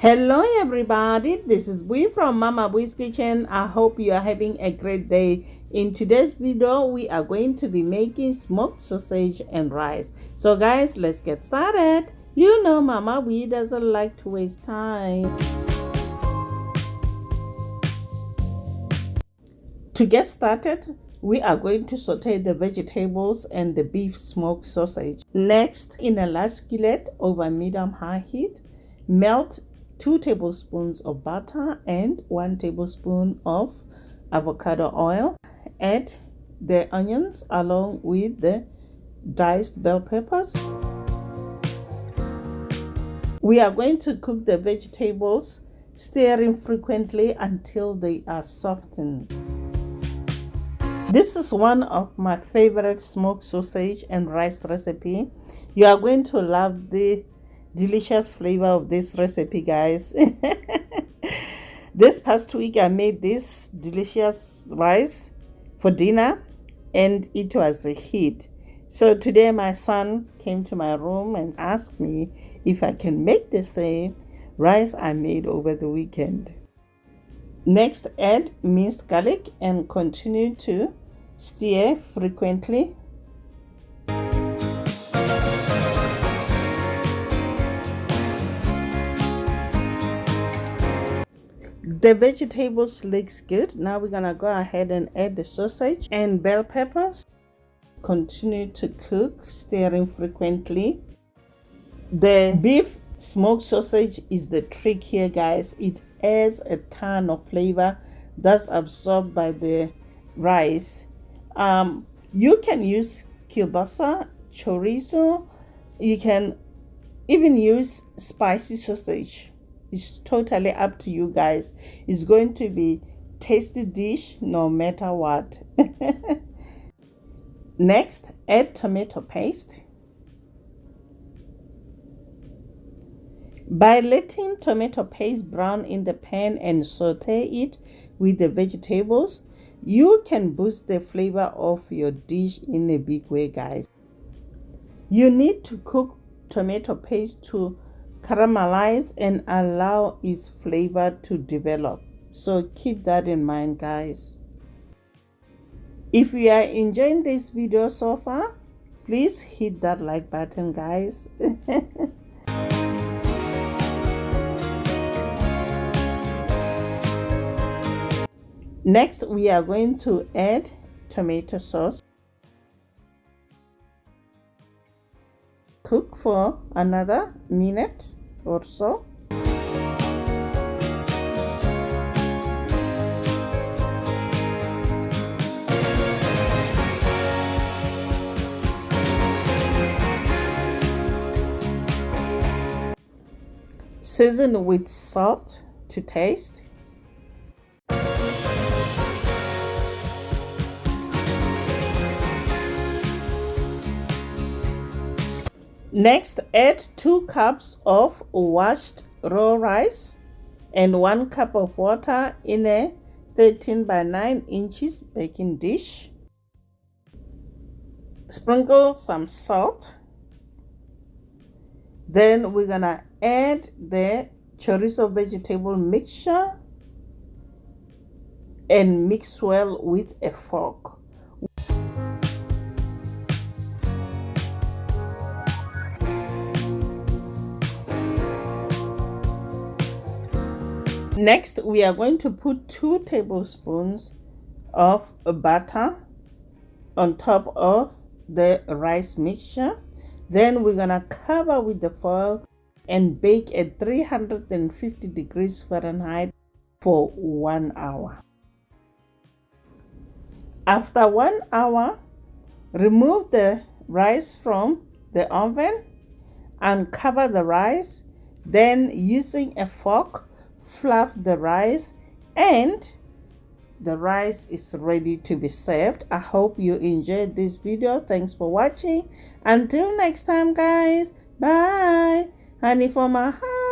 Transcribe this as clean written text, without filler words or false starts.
Hello everybody, this is Bui from Mama Bui's Kitchen. I hope you are having a great day. In today's video, we are going to be making smoked sausage and rice. So guys, let's get started. You know Mama Bui doesn't like to waste time. To get started, we are going to saute the vegetables and the beef smoked sausage. Next, in a large skillet over medium-high heat, melt 2 tablespoons of butter and 1 tablespoon of avocado oil. Add the onions along with the diced bell peppers. We are going to cook the vegetables, stirring frequently until they are softened. This is one of my favorite smoked sausage and rice recipe. You are going to love the delicious flavor of this recipe, guys. This past week I made this delicious rice for dinner and it was a hit. So today my son came to my room and asked me if I can make the same rice I made over the weekend. Next, add minced garlic and continue to stir frequently. The vegetables looks good. Now we're gonna go ahead and add the sausage and bell peppers. Continue to cook, stirring frequently. The beef smoked sausage is the trick here, guys. It adds a ton of flavor that's absorbed by the rice. You can use kielbasa, chorizo. You can even use spicy sausage. It's totally up to you guys. It's going to be tasty dish no matter what. Next, add tomato paste. By letting tomato paste brown in the pan and saute it with the vegetables, you can boost the flavor of your dish in a big way, guys. You need to cook tomato paste to caramelize and allow its flavor to develop. So keep that in mind, guys. If you are enjoying this video so far, please hit that like button, guys. Next, we are going to add tomato sauce. Cook for another minute or so. Season with salt to taste. Next, add 2 cups of washed raw rice and 1 cup of water in a 13 by 9 inches baking dish. Sprinkle some salt. Then we're gonna add the chorizo vegetable mixture and mix well with a fork. Next, we are going to put 2 tablespoons of butter on top of the rice mixture. Then we're gonna cover with the foil and bake at 350 degrees Fahrenheit for 1 hour. After 1 hour, remove the rice from the oven and cover the rice. Then using a fork, fluff the rice and the rice is ready to be served. I hope you enjoyed this video. Thanks for watching. Until next time, guys. Bye. Honey for my heart.